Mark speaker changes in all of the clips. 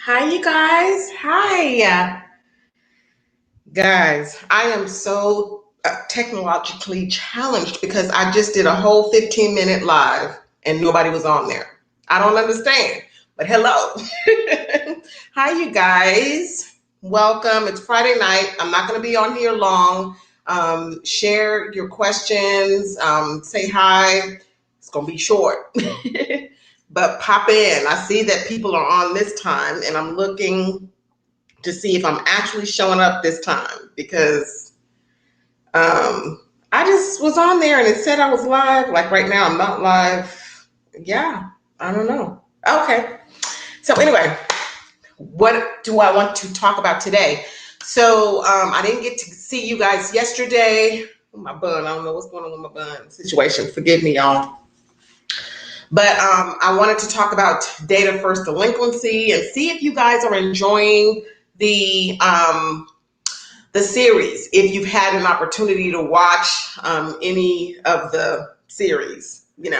Speaker 1: Hi, you guys. Hi. Guys, I am so technologically challenged because I just did a whole 15-minute live and nobody was on there. I don't understand, but hello. Hi, you guys. Welcome. It's Friday night. I'm not going to be on here long. Share your questions. Say hi. It's going to be short. But pop in. I see that people are on this time, and I'm looking to see if I'm actually showing up this time because I just was on there and it said I was live. Like right now, I'm not live. Yeah, I don't know. Okay. So anyway, what do I want to talk about today? So I didn't get to see you guys yesterday. My bun, I don't know what's going on with my bun situation. Forgive me, y'all. But I wanted to talk about data first delinquency and see if you guys are enjoying the series. If you've had an opportunity to watch any of the series, if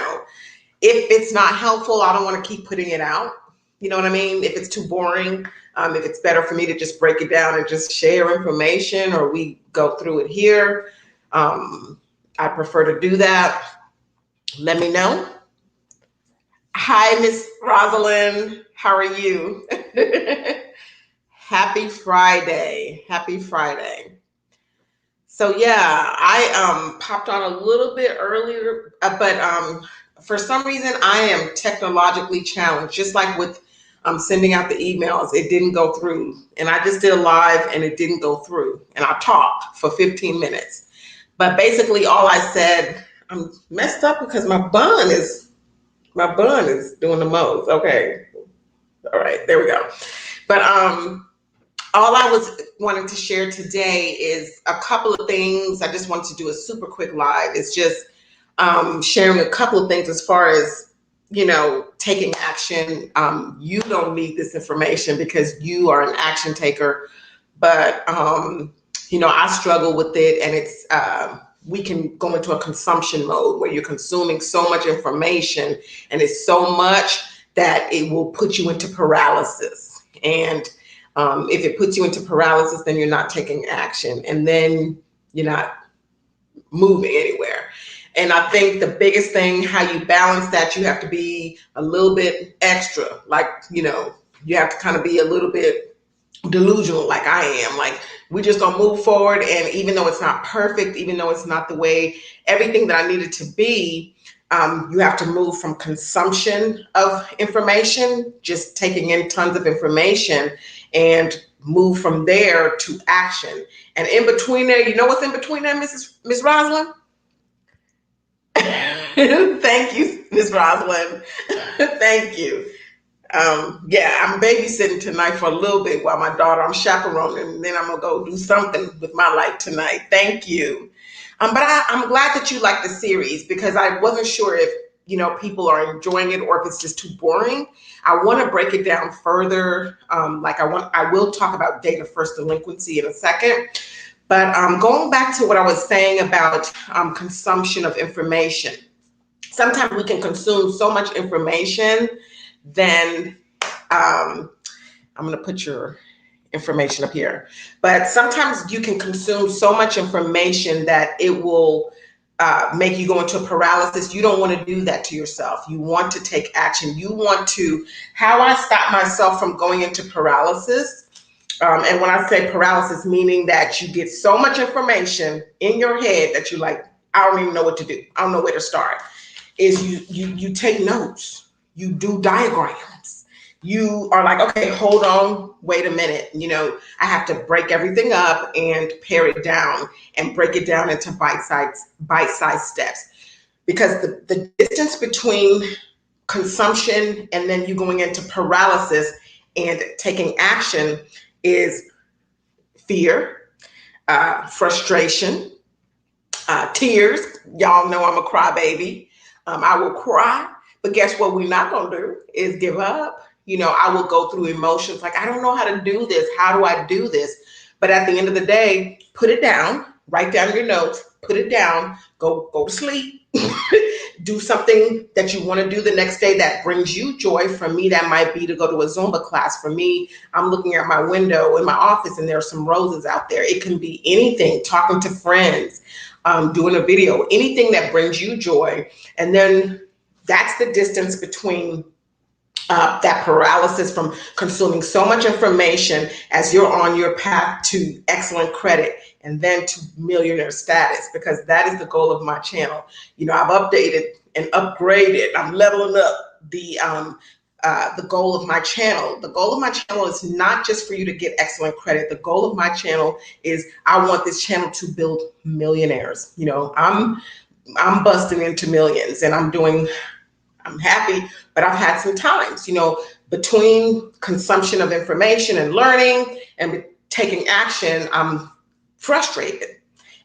Speaker 1: it's not helpful, I don't want to keep putting it out. You know what I mean? If it's too boring, if it's better for me to just break it down and just share information, or we go through it here, I prefer to do that. Let me know. Hi, Miss Rosalind. How are you? Happy Friday. Happy Friday. So yeah, I popped on a little bit earlier, but for some reason I am technologically challenged, just like with sending out the emails. It didn't go through. And I just did a live and it didn't go through. And I talked for 15 minutes. But basically all I said, I'm messed up because my bun is doing the most. Okay. All right, there we go. But all I was wanting to share today is a couple of things. I just wanted to do a super quick live. It's just sharing a couple of things as far as, taking action. You don't need this information because you are an action taker. But, I struggle with it, and it's we can go into a consumption mode where you're consuming so much information, and it's so much that it will put you into paralysis. And if it puts you into paralysis, then you're not taking action, and then you're not moving anywhere. And I think the biggest thing, how you balance that, you have to be a little bit extra. Like, you have to kind of be a little bit delusional like I am. Like, we just gonna move forward, and even though it's not perfect, even though it's not the way everything that I needed to be, you have to move from consumption of information, just taking in tons of information, and move from there to action. And in between there, you know what's in between there, Miss Rosalind? Thank you, Miss Rosalind. Thank you. I'm babysitting tonight for a little bit while my daughter, I'm chaperoning, and then I'm gonna go do something with my life tonight. Thank you. But I'm glad that you like the series, because I wasn't sure if people are enjoying it or if it's just too boring. I want to break it down further. I will talk about data first delinquency in a second. But going back to what I was saying about consumption of information, sometimes we can consume so much information, then I'm going to put your information up here. But sometimes you can consume so much information that it will make you go into paralysis. You don't want to do that to yourself. You want to take action. You want to, how I stop myself from going into paralysis And when I say paralysis, meaning that you get so much information in your head that you're like, I don't even know what to do. I don't know where to start. Is you take notes, you do diagrams. You are like, okay, hold on, wait a minute. I have to break everything up and pare it down and break it down into bite-sized steps. Because the distance between consumption and then you going into paralysis and taking action is fear, frustration, tears. Y'all know I'm a crybaby. I will cry, but guess what we're not going to do is give up. I will go through emotions like, I don't know how to do this. How do I do this? But at the end of the day, put it down, write down your notes, put it down, go to sleep. Do something that you want to do the next day that brings you joy. For me, that might be to go to a Zumba class. For me, I'm looking at my window in my office and there are some roses out there. It can be anything, talking to friends, doing a video, anything that brings you joy. And then that's the distance between that paralysis from consuming so much information as you're on your path to excellent credit and then to millionaire status, because that is the goal of my channel. I've updated and upgraded. I'm leveling up the goal of my channel. The goal of my channel is not just for you to get excellent credit. The goal of my channel is I want this channel to build millionaires. I'm busting into millions and I'm happy, but I've had some times, between consumption of information and learning and taking action, I'm frustrated.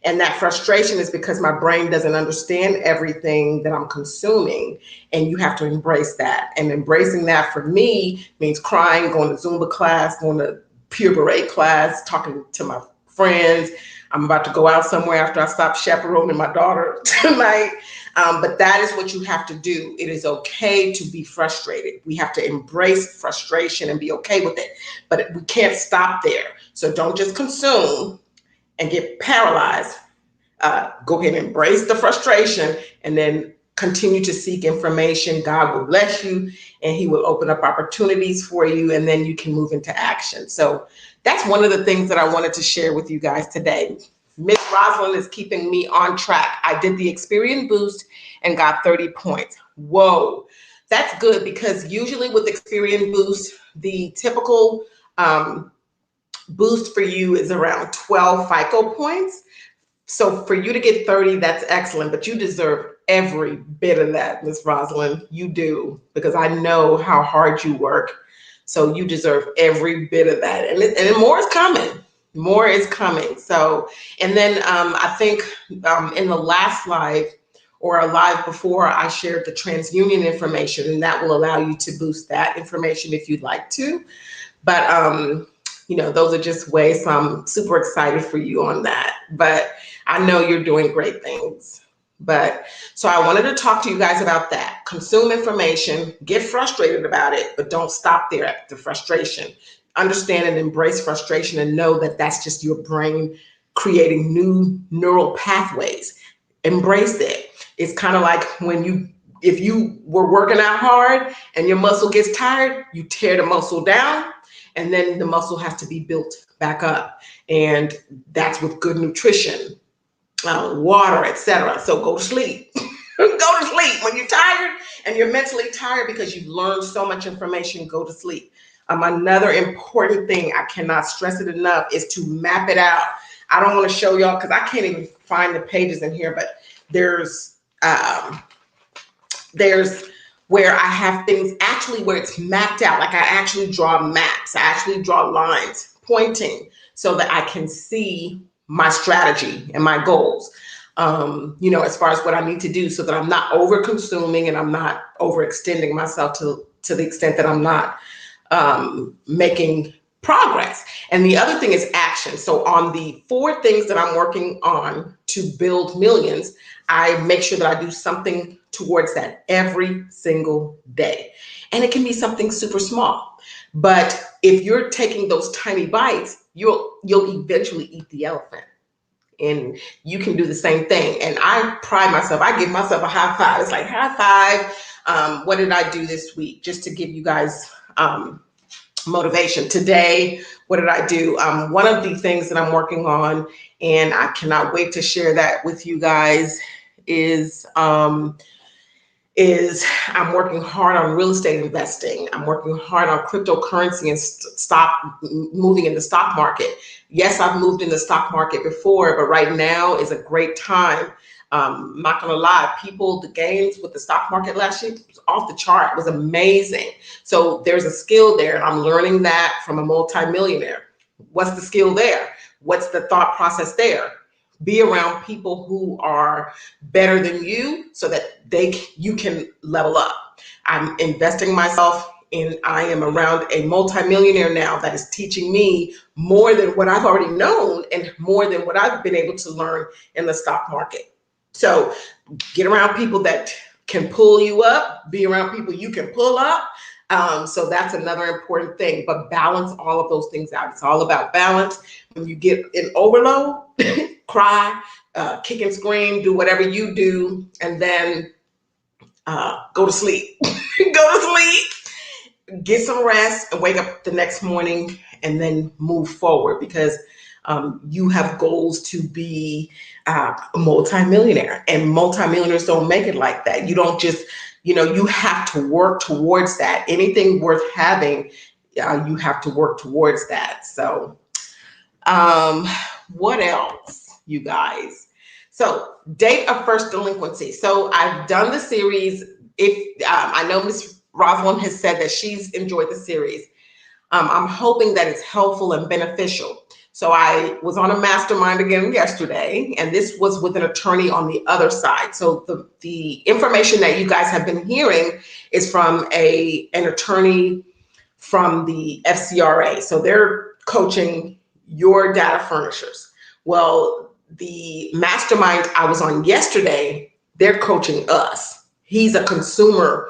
Speaker 1: And that frustration is because my brain doesn't understand everything that I'm consuming. And you have to embrace that. And embracing that for me means crying, going to Zumba class, going to Pure Beret class, talking to my friends. I'm about to go out somewhere after I stop chaperoning my daughter tonight. But that is what you have to do. It is okay to be frustrated. We have to embrace frustration and be okay with it. But we can't stop there. So don't just consume and get paralyzed. Go ahead and embrace the frustration and then continue to seek information. God will bless you and he will open up opportunities for you, and then you can move into action. So that's one of the things that I wanted to share with you guys today. Miss Rosalind is keeping me on track. I did the Experience Boost and got 30 points. Whoa, that's good, because usually with Experience Boost, the typical boost for you is around 12 FICO points. So for you to get 30, that's excellent, but you deserve every bit of that, Miss Rosalind. You do, because I know how hard you work. So you deserve every bit of that. And more is coming. More is coming. So, and then I think in the last live or a live before, I shared the TransUnion information, and that will allow you to boost that information if you'd like to. But, those are just ways. So I'm super excited for you on that. But I know you're doing great things. But so I wanted to talk to you guys about that. Consume information, get frustrated about it, but don't stop there at the frustration. Understand and embrace frustration and know that that's just your brain creating new neural pathways. Embrace it. It's kind of like if you were working out hard and your muscle gets tired, you tear the muscle down and then the muscle has to be built back up. And that's with good nutrition, water, etc. So go to sleep. Go to sleep. When you're tired and you're mentally tired because you've learned so much information, go to sleep. Another important thing, I cannot stress it enough, is to map it out. I don't want to show y'all because I can't even find the pages in here, but there's where I have things actually where it's mapped out. Like I actually draw maps. I actually draw lines pointing so that I can see my strategy and my goals, as far as what I need to do so that I'm not over consuming and I'm not overextending myself to the extent that I'm not making progress. And the other thing is action. So on the 4 things that I'm working on to build millions, I make sure that I do something towards that every single day. And it can be something super small. But if you're taking those tiny bites, you'll eventually eat the elephant. And you can do the same thing. And I pride myself, I give myself a high five. It's like high five. What did I do this week? Just to give you guys motivation. Today, what did I do? One of the things that I'm working on, and I cannot wait to share that with you guys, is I'm working hard on real estate investing. I'm working hard on cryptocurrency and moving in the stock market. Yes, I've moved in the stock market before, but right now is a great time. I'm not gonna lie, the gains with the stock market last year was off the chart. It was amazing. So there's a skill there, and I'm learning that from a multimillionaire. What's the skill there? What's the thought process there? Be around people who are better than you so that you can level up. I'm investing myself in, I am around a multimillionaire now that is teaching me more than what I've already known and more than what I've been able to learn in the stock market. So get around people that can pull you up, be around people you can pull up. So that's another important thing, but balance all of those things out. It's all about balance. When you get in overload, cry, kick and scream, do whatever you do, and then go to sleep. Go to sleep, get some rest, and wake up the next morning and then move forward, because you have goals to be a multimillionaire, and multimillionaires don't make it like that. You don't just, you have to work towards that. Anything worth having, you have to work towards that. So what else, you guys? So date of first delinquency. So I've done the series. If I know Miss Rosalind has said that she's enjoyed the series. I'm hoping that it's helpful and beneficial. So I was on a mastermind again yesterday, and this was with an attorney on the other side. So the information that you guys have been hearing is from an attorney from the FCRA. So they're coaching your data furnishers. Well, the mastermind I was on yesterday, they're coaching us. He's a consumer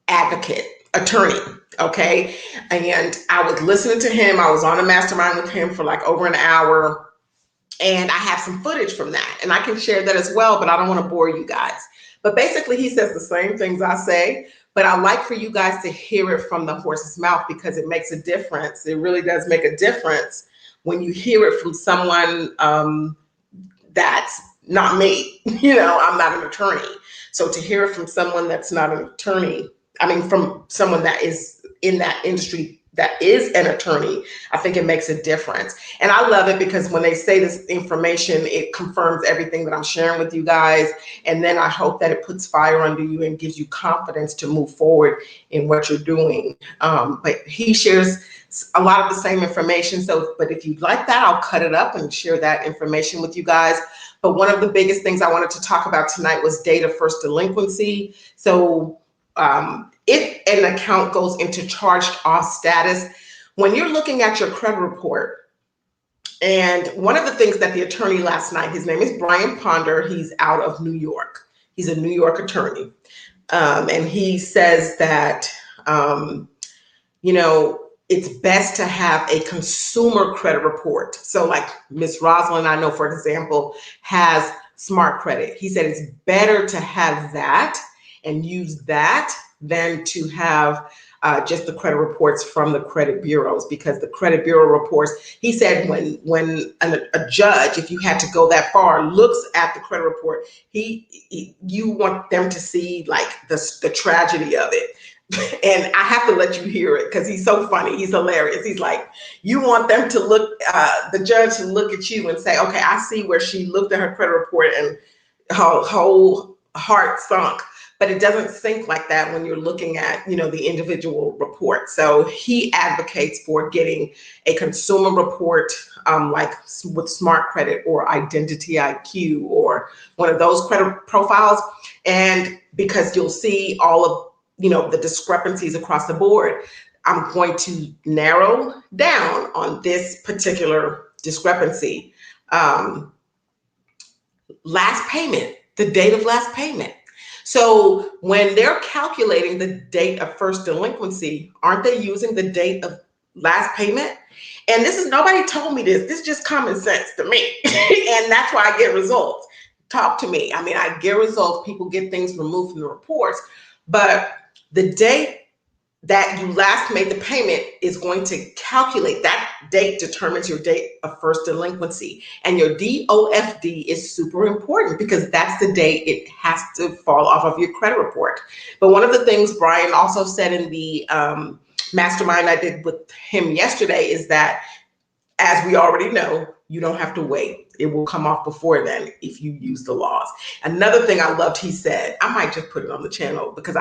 Speaker 1: advocate, attorney. Okay. And I was listening to him. I was on a mastermind with him for like over an hour. And I have some footage from that. And I can share that as well, but I don't want to bore you guys. But basically, he says the same things I say. But I like for you guys to hear it from the horse's mouth, because it makes a difference. It really does make a difference when you hear it from someone that's not me. I'm not an attorney. So to hear it from someone that's not an attorney, from someone that is in that industry that is an attorney, I think it makes a difference. And I love it because when they say this information, it confirms everything that I'm sharing with you guys. And then I hope that it puts fire under you and gives you confidence to move forward in what you're doing. But he shares a lot of the same information. But if you'd like that, I'll cut it up and share that information with you guys. But one of the biggest things I wanted to talk about tonight was date of first delinquency. So if an account goes into charged off status, when you're looking at your credit report, and one of the things that the attorney last night, his name is Brian Ponder, he's out of New York. He's a New York attorney. And he says that, it's best to have a consumer credit report. So like Miss Rosalind, I know, for example, has Smart Credit. He said it's better to have that and use that than to have just the credit reports from the credit bureaus, because the credit bureau reports, he said when a judge, if you had to go that far, looks at the credit report, you want them to see like the tragedy of it. And I have to let you hear it because he's so funny. He's hilarious. He's like, you want them to look, the judge to look at you and say, okay, I see where she looked at her credit report and her whole heart sunk. But it doesn't sink like that when you're looking at, the individual report. So he advocates for getting a consumer report like with Smart Credit or Identity IQ or one of those credit profiles. And because you'll see all of, the discrepancies across the board, I'm going to narrow down on this particular discrepancy. Last payment, the date of last payment. So when they're calculating the date of first delinquency, aren't they using the date of last payment? And nobody told me this. This is just common sense to me. And that's why I get results. Talk to me. I get results. People get things removed from the reports. But the date that you last made the payment is going to calculate. That date determines your date of first delinquency. And your DOFD is super important because that's the date it has to fall off of your credit report. But one of the things Brian also said in the mastermind I did with him yesterday is that, as we already know, you don't have to wait. It will come off before then if you use the laws. Another thing I loved, he said, I might just put it on the channel because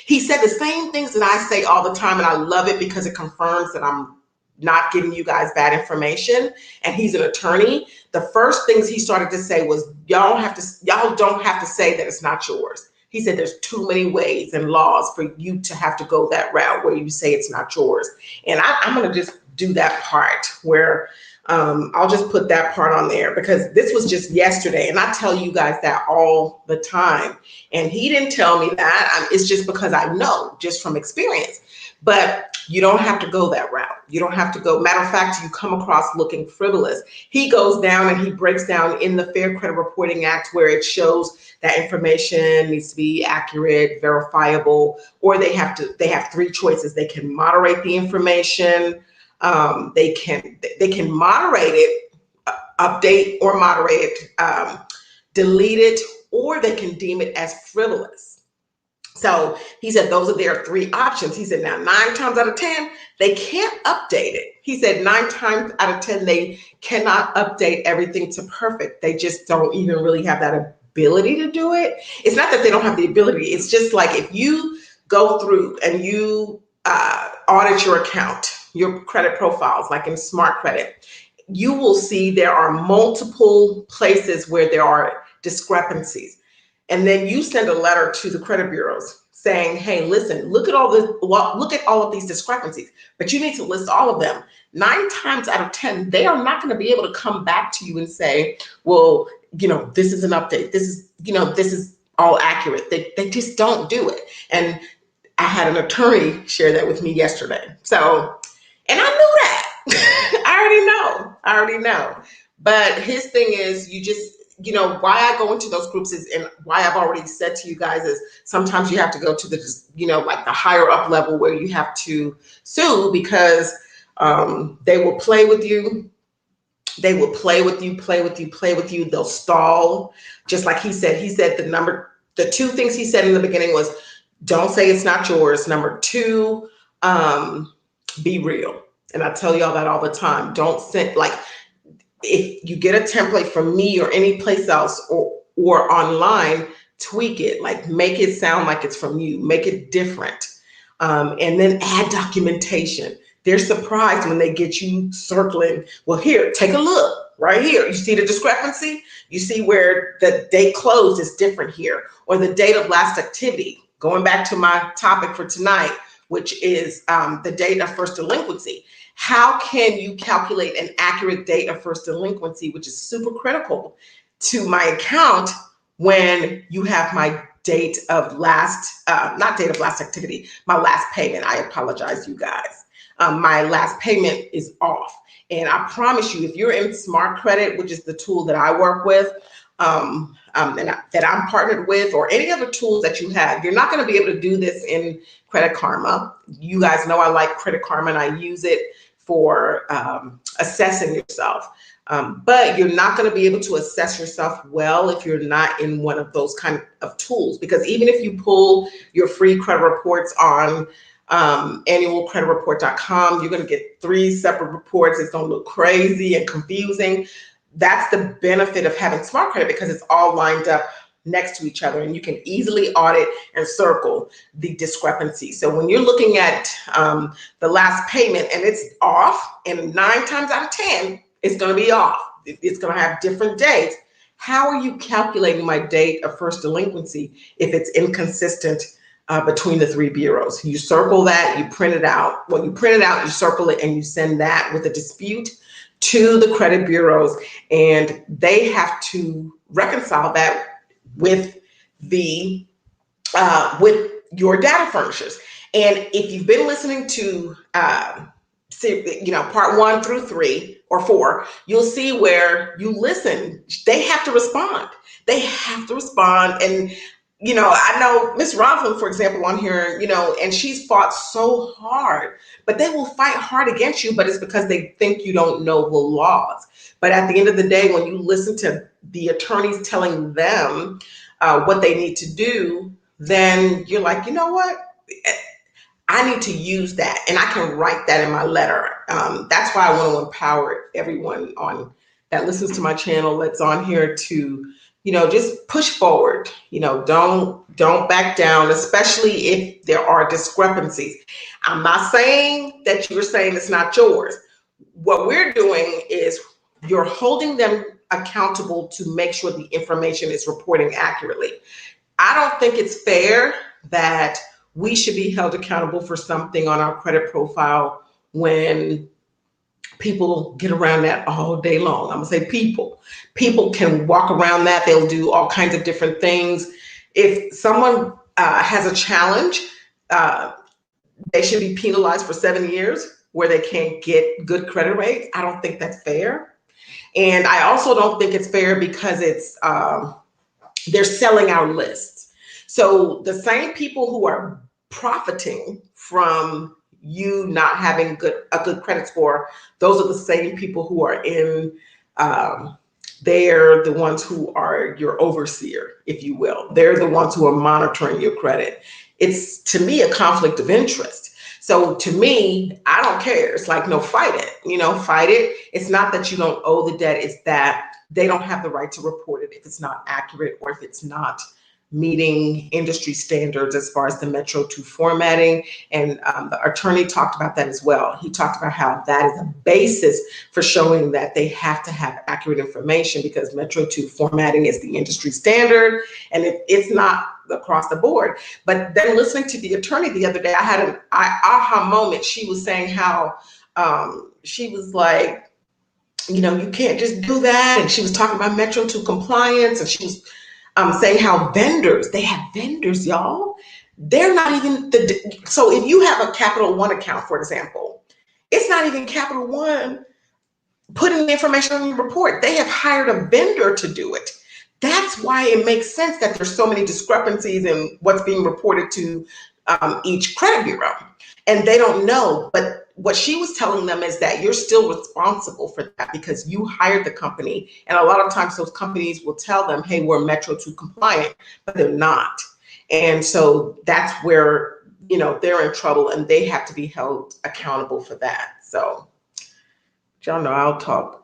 Speaker 1: he said the same things that I say all the time, and I love it because it confirms that I'm not giving you guys bad information. And he's an attorney. The first things he started to say was, y'all don't have to say that it's not yours. He said there's too many ways and laws for you to have to go that route where you say it's not yours. And I'm going to just do that part where I'll just put that part on there because this was just yesterday. And I tell you guys that all the time. And he didn't tell me that. It's just because I know just from experience. But you don't have to go that route. You don't have to go. Matter of fact, you come across looking frivolous. He goes down and he breaks down in the Fair Credit Reporting Act where it shows that information needs to be accurate, verifiable, or they have three choices. They can moderate the information. They can moderate it, update or moderate it, delete it, or they can deem it as frivolous. So he said those are their three options. He said now 9 times out of 10, they can't update it. He said 9 times out of 10, they cannot update everything to perfect. They just don't even really have that ability to do it. It's not that they don't have the ability. It's just like if you go through and you audit your account, your credit profiles, like in Smart Credit, you will see there are multiple places where there are discrepancies. And then you send a letter to the credit bureaus saying, hey, listen, look at all of these discrepancies, but you need to list all of them. 9 times out of 10, they are not going to be able to come back to you and say, well, this is an update. This is all accurate. They just don't do it. And I had an attorney share that with me yesterday. So, and I knew that. I already know. But his thing is, you just, why I go into those groups is, and why I've already said to you guys is sometimes you have to go to the, like the higher up level where you have to sue because they will play with you. They will play with you. They'll stall. Just like he said the 2 things he said in the beginning was, don't say it's not yours. Number 2, be real. And I tell y'all that all the time. Don't send, like, if you get a template from me or any place else or online, tweak it, like make it sound like it's from you, make it different. And then add documentation. They're surprised when they get you circling. Well, here, take a look right here. You see the discrepancy? You see where the date closed is different here, or the date of last activity. Going back to my topic for tonight, which is the date of first delinquency. How can you calculate an accurate date of first delinquency, which is super critical to my account when you have my date of last, not date of last activity, my last payment. I apologize, you guys. My last payment is off. And I promise you, if you're in Smart Credit, which is the tool that I work with, and that I'm partnered with, or any other tools that you have, you're not going to be able to do this in Credit Karma. You guys know I like Credit Karma and I use it for assessing yourself. But you're not going to be able to assess yourself well if you're not in one of those kind of tools, because even if you pull your free credit reports on annualcreditreport.com, you're going to get 3 separate reports. It's going to look crazy and confusing. That's the benefit of having Smart Credit, because it's all lined up next to each other and you can easily audit and circle the discrepancy. So when you're looking at the last payment and it's off, and 9 times out of 10, it's going to be off. It's going to have different dates. How are you calculating my date of first delinquency if it's inconsistent between the 3 bureaus? You circle that, you print it out. When you print it out, you circle it and you send that with a dispute to the credit bureaus, and they have to reconcile that with the with your data furnishers. And if you've been listening to part 1 through 3 or 4, you'll see where you listen. They have to respond. And I know Miss Roslyn, for example, on here, and she's fought so hard, but they will fight hard against you, but it's because they think you don't know the laws. But at the end of the day, when you listen to the attorneys telling them what they need to do, then you're like, you know what? I need to use that, and I can write that in my letter. That's why I want to empower everyone that listens to my channel, that's on here, to just push forward. Don't back down, especially if there are discrepancies. I'm not saying that you're saying it's not yours. What we're doing is you're holding them accountable to make sure the information is reporting accurately. I don't think it's fair that we should be held accountable for something on our credit profile when people get around that all day long. I'm gonna say people can walk around that. They'll do all kinds of different things. If someone has a challenge, they should be penalized for 7 years where they can't get good credit rates. I don't think that's fair. And I also don't think it's fair because it's they're selling our lists. So the same people who are profiting from you not having a good credit score, those are the same people who are they're the ones who are your overseer, if you will. They're the ones who are monitoring your credit. It's, to me, a conflict of interest. So to me, I don't care. It's like, no, fight it, fight it. It's not that you don't owe the debt. It's that they don't have the right to report it if it's not accurate or if it's not meeting industry standards as far as the Metro 2 formatting. And the attorney talked about that as well. He talked about how that is a basis for showing that they have to have accurate information, because Metro 2 formatting is the industry standard, and it's not across the board. But then listening to the attorney the other day, I had an aha moment. She was saying how she was like, you can't just do that. And she was talking about Metro 2 compliance, and she was saying how they have vendors, y'all. They're not even so if you have a Capital One account, for example, it's not even Capital One putting the information on your report. They have hired a vendor to do it. That's why it makes sense that there's so many discrepancies in what's being reported to each credit bureau. And they don't know. But what she was telling them is that you're still responsible for that because you hired the company. And a lot of times those companies will tell them, hey, we're Metro 2 compliant, but they're not. And so that's where, they're in trouble, and they have to be held accountable for that. So y'all know I'll talk.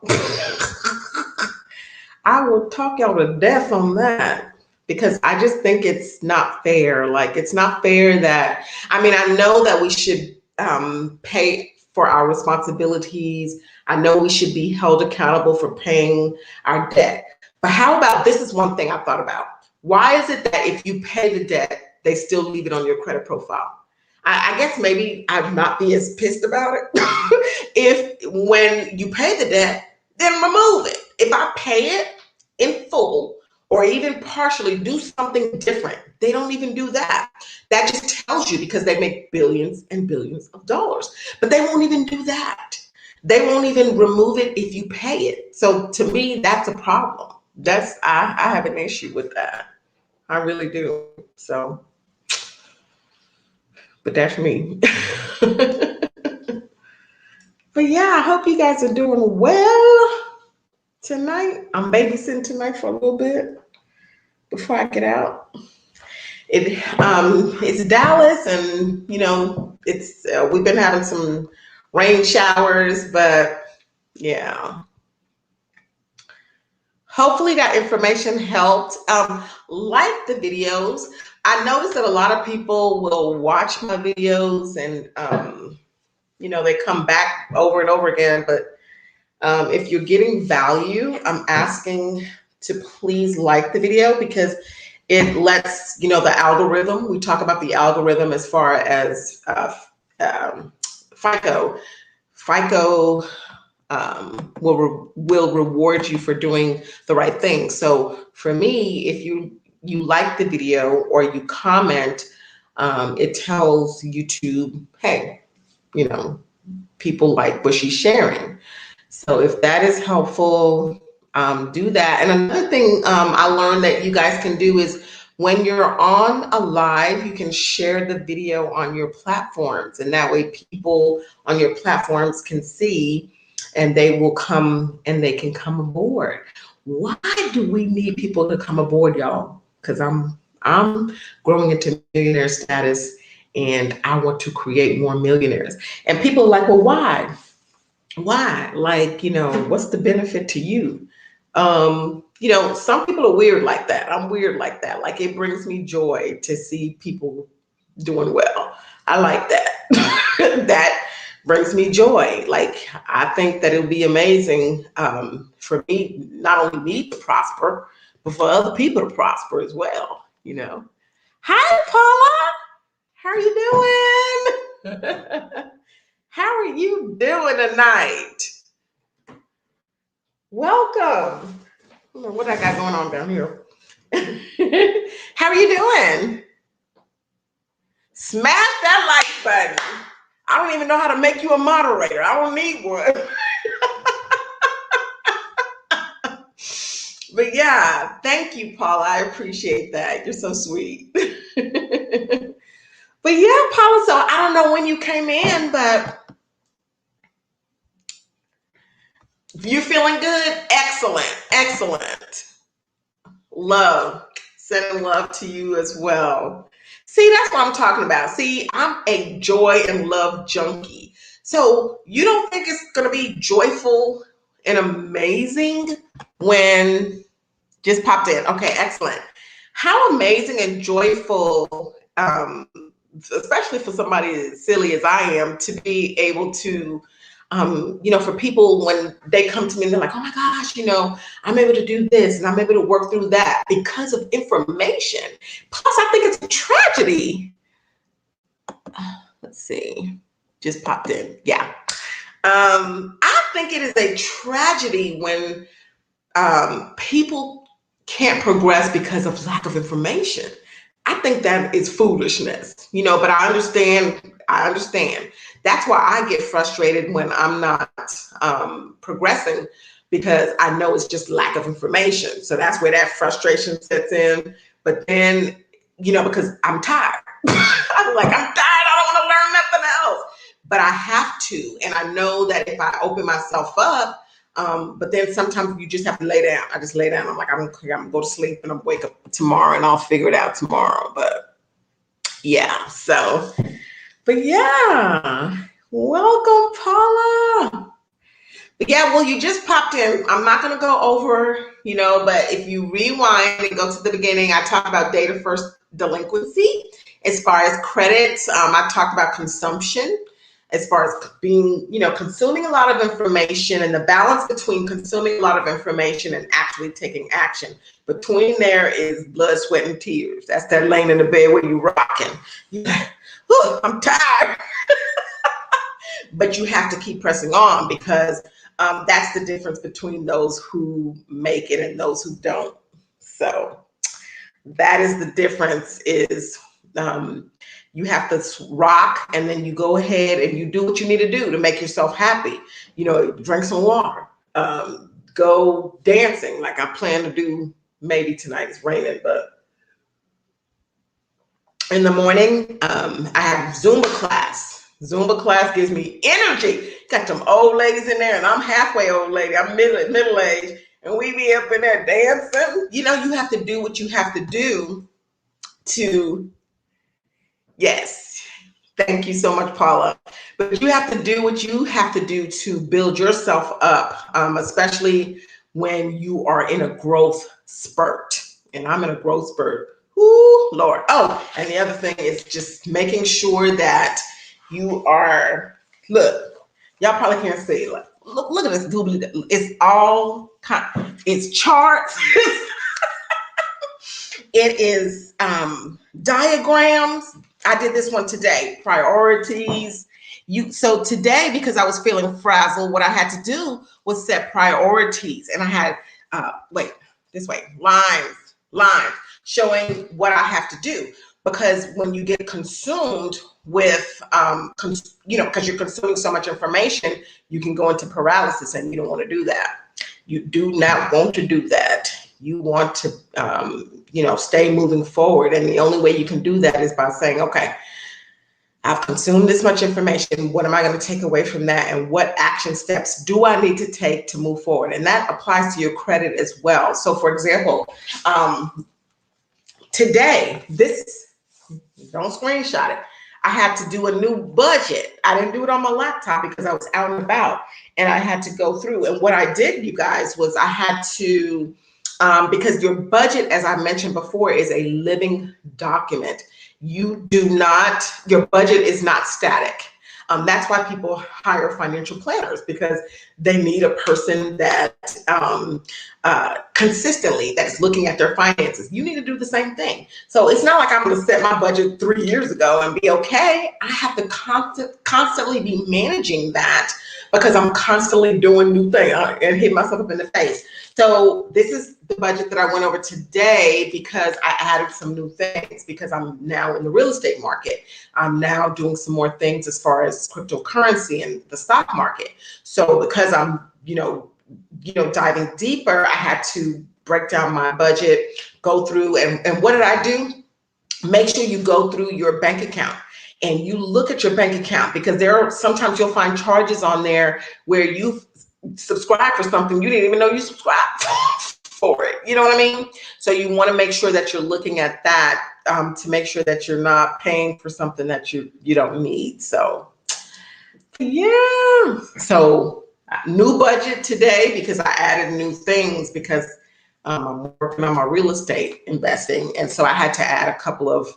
Speaker 1: I will talk y'all to death on that, because I just think it's not fair. Like, it's not fair that, I know that we should pay for our responsibilities. I know we should be held accountable for paying our debt. But how about, this is one thing I thought about. Why is it that if you pay the debt, they still leave it on your credit profile? I guess maybe I'd not be as pissed about it if when you pay the debt, then remove it. If I pay it in full or even partially, do something different. They don't even do that. That just tells you, because they make billions and billions of dollars, but they won't even do that. They won't even remove it if you pay it. So to me, that's a problem. I have an issue with that. I really do. So, but that's me. But yeah, I hope you guys are doing well tonight. I'm babysitting tonight for a little bit before I get out. It's Dallas, and it's we've been having some rain showers, but yeah. Hopefully that information helped. Like the videos. I noticed that a lot of people will watch my videos and they come back over and over again, but if you're getting value, I'm asking to please like the video, because it lets, the algorithm, we talk about the algorithm as far as FICO will reward you for doing the right thing. So for me, if you like the video or you comment, it tells YouTube, hey, people like what she's sharing. So if that is helpful, do that. And another thing I learned that you guys can do is, when you're on a live, you can share the video on your platforms, and that way people on your platforms can see, and they will come and they can come aboard. Why do we need people to come aboard, y'all? Because I'm growing into millionaire status, and I want to create more millionaires. And people are like, well, why? Why? Like, what's the benefit to you? Some people are weird like that. I'm weird like that. Like, it brings me joy to see people doing well. I like that. That brings me joy. Like, I think that it would be amazing for me, not only me to prosper, but for other people to prosper as well. Hi, Paula. How are you doing? How are you doing tonight? Welcome. I don't know what I got going on down here. How are you doing? Smash that like button. I don't even know how to make you a moderator. I don't need one. But yeah, thank you, Paula. I appreciate that. You're so sweet. But yeah, Paula, so I don't know when you came in, but you feeling good? Excellent. Excellent. Love. Sending love to you as well. See, that's what I'm talking about. See, I'm a joy and love junkie. So you don't think it's going to be joyful and amazing when just popped in? Okay, excellent. How amazing and joyful, especially for somebody as silly as I am, to be able to for people when they come to me and they're like, oh my gosh, I'm able to do this and I'm able to work through that because of information. Plus, I think it's a tragedy. Let's see, just popped in. Yeah. I think it is a tragedy when people can't progress because of lack of information. I think that is foolishness, but I understand. That's why I get frustrated when I'm not progressing, because I know it's just lack of information. So that's where that frustration sets in. But then, because I'm tired. I'm tired. I don't want to learn nothing else. But I have to. And I know that if I open myself up, but then sometimes you just have to lay down. I just lay down. I'm like, I'm gonna go to sleep and I'll wake up tomorrow and I'll figure it out tomorrow. But yeah, so, but yeah, welcome, Paula. But yeah, well, you just popped in. I'm not gonna go over, but if you rewind and go to the beginning, I talked about data first delinquency. As far as credits, I talked about consumption. As far as being, consuming a lot of information and the balance between consuming a lot of information and actually taking action. Between there is blood, sweat, and tears. That's that laying in the bed where you're rocking. You're like, I'm tired. But you have to keep pressing on, because that's the difference between those who make it and those who don't. So that is the difference, is you have to rock, and then you go ahead and you do what you need to do to make yourself happy. Drink some water, go dancing like I plan to do maybe tonight. It's raining, but in the morning, I have Zumba class. Zumba class gives me energy. Got some old ladies in there, and I'm halfway old lady. I'm middle aged, and we be up in there dancing. You have to do what you have to do to. Yes. Thank you so much, Paula. But you have to do what you have to do to build yourself up, especially when you are in a growth spurt. And I'm in a growth spurt. Ooh, Lord. Oh, and the other thing is just making sure that you are, look, y'all probably can't see. Look at this. It's all it's charts. It is diagrams. I did this one today, priorities. So today, because I was feeling frazzled, what I had to do was set priorities. And I had, lines, showing what I have to do. Because when you get consumed with, because you're consuming so much information, you can go into paralysis, and you don't want to do that. You do not want to do that. you want to, stay moving forward. And the only way you can do that is by saying, okay, I've consumed this much information. What am I going to take away from that? And what action steps do I need to take to move forward? And that applies to your credit as well. So for example, today, don't screenshot it. I had to do a new budget. I didn't do it on my laptop because I was out and about, and I had to go through. And what I did, you guys, was I had to, because your budget, as I mentioned before, is a living document. Your budget is not static. That's why people hire financial planners, because they need a person that consistently that's looking at their finances. You need to do the same thing. So it's not like I'm going to set my budget 3 years ago and be okay. I have to constantly be managing that, because I'm constantly doing new things and hit myself up in the face. So this is the budget that I went over today, because I added some new things, because I'm now in the real estate market. I'm now doing some more things as far as cryptocurrency and the stock market. So because I'm, diving deeper, I had to break down my budget, go through, and what did I do? Make sure you go through your bank account and you look at your bank account, because sometimes you'll find charges on there where you subscribe for something you didn't even know you subscribed for it. You know what I mean? So you want to make sure that you're looking at that to make sure that you're not paying for something that you don't need. So yeah. So new budget today, because I added new things, because I'm working on my real estate investing. And so I had to add a couple of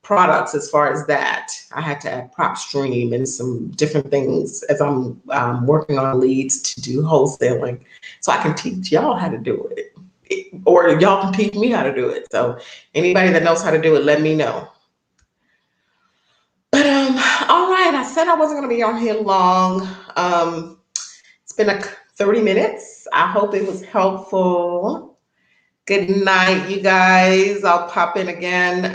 Speaker 1: products as far as that. I had to add prop stream and some different things as I'm working on leads to do wholesaling, so I can teach y'all how to do it, or y'all can teach me how to do it. So anybody that knows how to do it, let me know. But all right, I said I wasn't going to be on here long. It's been 30 minutes. I hope it was helpful. Good night, you guys. I'll pop in again.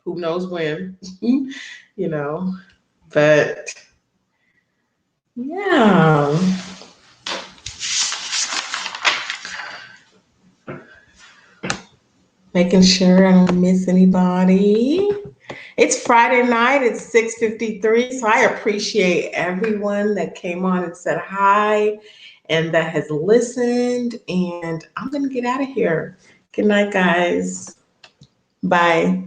Speaker 1: Who knows when, but yeah. Making sure I don't miss anybody. It's Friday night. It's 6:53. So I appreciate everyone that came on and said hi and that has listened. And I'm going to get out of here. Good night, guys. Bye.